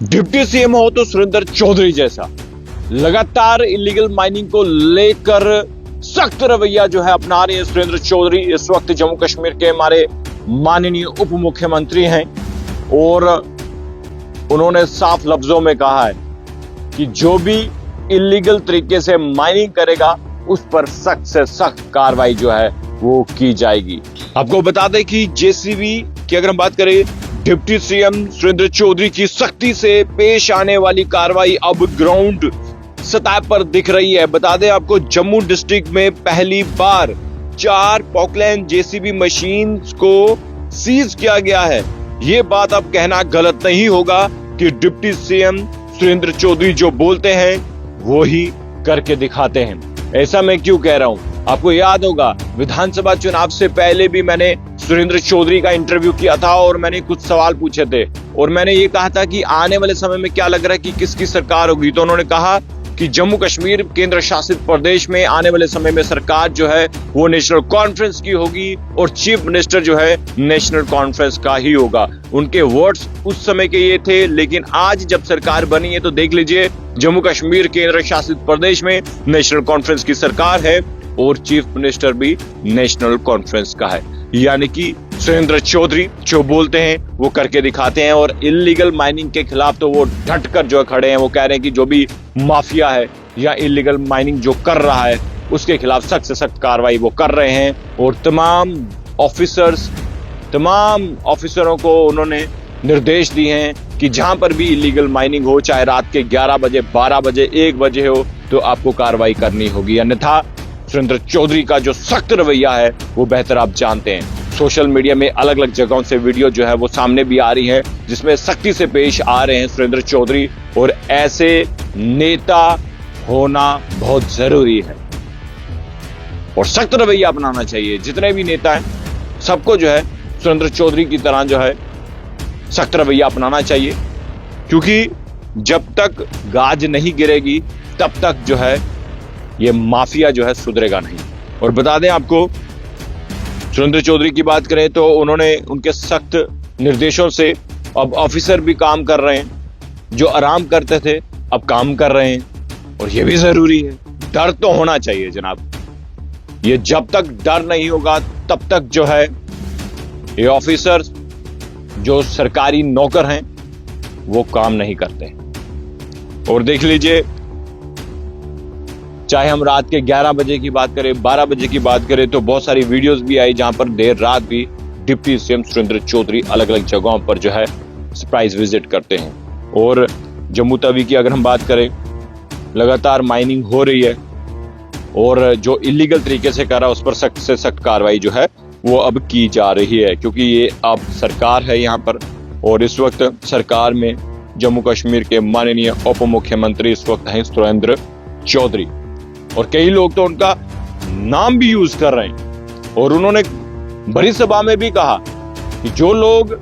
Deputy CM हो तो सुरेंद्र चौधरी जैसा लगातार इलीगल माइनिंग को लेकर सख्त रवैया जो है अपना रहे हैं सुरेंद्र चौधरी। इस वक्त जम्मू कश्मीर के हमारे माननीय उप मुख्यमंत्री हैं और उन्होंने साफ लफ्जों में कहा है कि जो भी इलीगल तरीके से माइनिंग करेगा उस पर सख्त से सख्त कार्रवाई जो है वो की जाएगी। आपको बता दें कि जेसीबी की अगर हम बात करें, डिप्टी सीएम सुरेंद्र चौधरी की सख्ती से पेश आने वाली कार्रवाई अब ग्राउंड सतह पर दिख रही है। बता दें आपको, जम्मू डिस्ट्रिक्ट में पहली बार 4 पॉकलैंड जेसीबी मशीन को सीज किया गया है। ये बात अब कहना गलत नहीं होगा कि डिप्टी सीएम सुरेंद्र चौधरी जो बोलते हैं वो ही करके दिखाते हैं। ऐसा मैं क्यों कह रहा हूं? आपको याद होगा विधानसभा चुनाव से पहले भी मैंने सुरेंद्र चौधरी का इंटरव्यू किया था और मैंने कुछ सवाल पूछे थे और मैंने ये कहा था कि आने वाले समय में क्या लग रहा है कि किसकी सरकार होगी। तो उन्होंने कहा कि जम्मू कश्मीर केंद्र शासित प्रदेश में आने वाले समय में सरकार जो है वो नेशनल कॉन्फ्रेंस की होगी और चीफ मिनिस्टर जो है नेशनल कॉन्फ्रेंस का ही होगा। उनके वर्ड्स उस समय के ये थे, लेकिन आज जब सरकार बनी है तो देख लीजिए जम्मू कश्मीर केंद्र शासित प्रदेश में नेशनल कॉन्फ्रेंस की सरकार है और चीफ मिनिस्टर भी नेशनल कॉन्फ्रेंस का है। यानी कि सुरेंद्र चौधरी जो बोलते हैं वो करके दिखाते हैं और इलीगल माइनिंग के खिलाफ तो वो डटकर जो खड़े हैं। वो कह रहे हैं कि जो भी माफिया है या इलीगल माइनिंग जो कर रहा है उसके खिलाफ सख्त से सख्त कार्रवाई वो कर रहे हैं और तमाम ऑफिसरों को उन्होंने निर्देश दिए हैं कि जहां पर भी इलीगल माइनिंग हो, चाहे रात के 11 बजे, 12 बजे, 1 बजे हो, तो आपको कार्रवाई करनी होगी। अन्यथा सुरेंद्र चौधरी का जो सख्त रवैया है वो बेहतर आप जानते हैं। सोशल मीडिया में अलग अलग जगहों से वीडियो जो है वो सामने भी आ रही है जिसमें सख्ती से पेश आ रहे हैं सुरेंद्र चौधरी और ऐसे नेता होना बहुत जरूरी है और सख्त रवैया अपनाना चाहिए। जितने भी नेता हैं सबको जो है सुरेंद्र चौधरी की तरह जो है सख्त रवैया अपनाना चाहिए, क्योंकि जब तक गाज नहीं गिरेगी तब तक जो है ये माफिया जो है सुधरेगा नहीं। और बता दें आपको, सुरेंद्र चौधरी की बात करें तो उन्होंने उनके सख्त निर्देशों से अब ऑफिसर भी काम कर रहे हैं, जो आराम करते थे अब काम कर रहे हैं और ये भी जरूरी है। डर तो होना चाहिए जनाब, ये जब तक डर नहीं होगा तब तक जो है ये ऑफिसर जो सरकारी नौकर हैं वो काम नहीं करते। और देख लीजिए, चाहे हम रात के 11 बजे की बात करें, 12 बजे की बात करें, तो बहुत सारी वीडियोस भी आई जहां पर देर रात भी डिप्टी सीएम सुरेंद्र चौधरी अलग अलग जगहों पर जो है सरप्राइज विजिट करते हैं। और जम्मू तवी की अगर हम बात करें, लगातार माइनिंग हो रही है और जो इलीगल तरीके से कर रहा है उस पर सख्त से सख्त कार्रवाई जो है वो अब की जा रही है, क्योंकि ये अब सरकार है यहाँ पर और इस वक्त सरकार में जम्मू कश्मीर के माननीय उप मुख्यमंत्री इस वक्त हैं सुरेंद्र चौधरी और कई लोग तो उनका नाम भी यूज कर रहे हैं। और उन्होंने बड़ी सभा में भी कहा कि जो लोग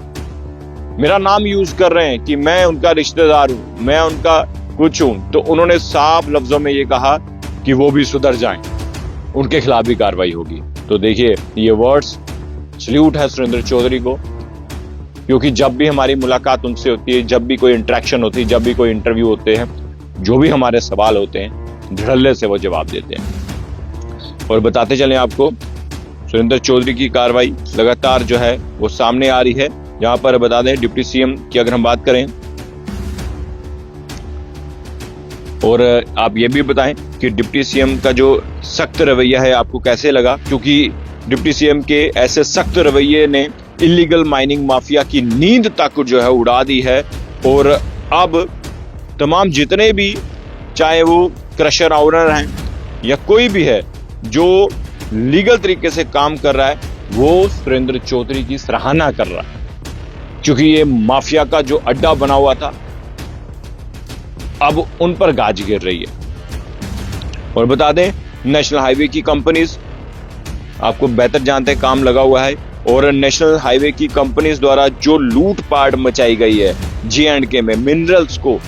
मेरा नाम यूज कर रहे हैं कि मैं उनका रिश्तेदार हूं, मैं उनका कुछ हूं, तो उन्होंने साफ लफ्जों में ये कहा कि वो भी सुधर जाएं, उनके खिलाफ भी कार्रवाई होगी। तो देखिए, ये वर्ड्स सल्यूट है सुरेंद्र चौधरी को, क्योंकि जब भी हमारी मुलाकात उनसे होती है, जब भी कोई इंटरेक्शन होती है, जब भी कोई इंटरव्यू होते हैं, जो भी हमारे सवाल होते हैं धड़ल्ले से वो जवाब देते हैं। और बताते चलें आपको, सुरेंद्र चौधरी की कार्रवाई लगातार जो है वो सामने आ रही है। जहां पर बता दें डिप्टी सीएम की अगर हम बात करें, और आप ये भी बताएं कि डिप्टी सीएम का जो सख्त रवैया है आपको कैसे लगा, क्योंकि डिप्टी सीएम के ऐसे सख्त रवैये ने इलीगल माइनिंग माफिया की नींद तक जो है उड़ा दी है। और अब तमाम जितने भी, चाहे वो क्रशर ऑनर हैं या कोई भी है जो लीगल तरीके से काम कर रहा है, वो सुरेंद्र चौधरी की सराहना कर रहा है, क्योंकि ये माफिया का जो अड्डा बना हुआ था अब उन पर गाज गिर रही है। और बता दें, नेशनल हाईवे की कंपनीज, आपको बेहतर जानते हैं, काम लगा हुआ है और नेशनल हाईवे की कंपनीज द्वारा जो लूटपाट मचाई गई है J&K में, मिनरल्स को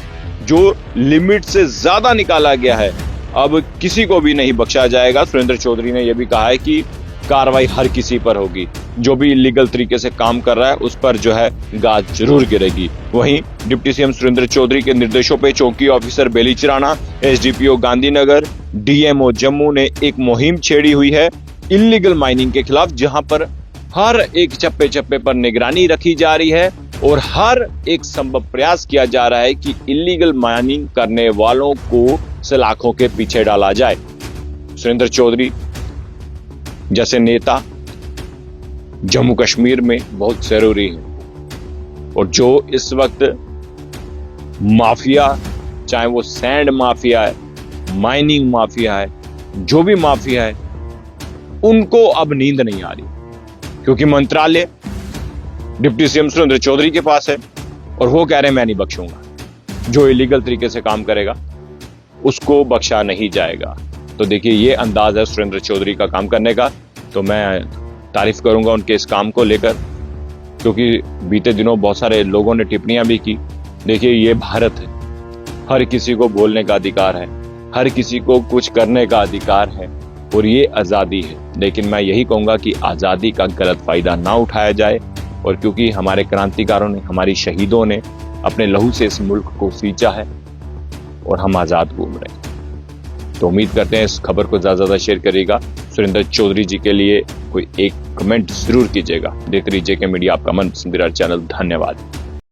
जो लिमिट से ज्यादा निकाला गया है, अब किसी को भी नहीं बख्शा जाएगा। सुरेंद्र चौधरी ने यह भी कहा है कि कार्रवाई हर किसी पर होगी। जो भी इलीगल तरीके से काम कर रहा है उस पर जो है गाज जरूर गिरेगी। वहीं डिप्टी सीएम सुरेंद्र चौधरी के निर्देशों पे चौकी officer Belicharana, SDPO Gandhinagar, DMO Jammu ने एक मुहिम छेड़ी हुई है इलीगल माइनिंग के खिलाफ, जहां पर हर एक चप्पे चप्पे पर निगरानी रखी जा रही है और हर एक संभव प्रयास किया जा रहा है कि इलीगल माइनिंग करने वालों को सलाखों के पीछे डाला जाए। सुरेंद्र चौधरी जैसे नेता जम्मू कश्मीर में बहुत जरूरी है और जो इस वक्त माफिया, चाहे वो सैंड माफिया है, माइनिंग माफिया है, जो भी माफिया है, उनको अब नींद नहीं आ रही, क्योंकि मंत्रालय डिप्टी सीएम सुरेंद्र चौधरी के पास है और वो कह रहे हैं मैं नहीं बख्शूंगा। जो इलीगल तरीके से काम करेगा उसको बख्शा नहीं जाएगा। तो देखिए ये अंदाज है सुरेंद्र चौधरी का काम करने का। तो मैं तारीफ करूंगा उनके इस काम को लेकर, क्योंकि बीते दिनों बहुत सारे लोगों ने टिप्पणियां भी की। देखिए ये भारत है, हर किसी को बोलने का अधिकार है, हर किसी को कुछ करने का अधिकार है और ये आज़ादी है। लेकिन मैं यही कहूंगा कि आज़ादी का गलत फायदा ना उठाया जाए, और क्योंकि हमारे क्रांतिकारों ने, हमारी शहीदों ने अपने लहू से इस मुल्क को सींचा है और हम आज़ाद घूम रहे हैं। तो उम्मीद करते हैं इस खबर को ज़्यादा शेयर करिएगा। सुरेंद्र चौधरी जी के लिए कोई एक कमेंट जरूर कीजिएगा। देखते रहिए जेके मीडिया, आपका मनपसंदीदा चैनल। धन्यवाद।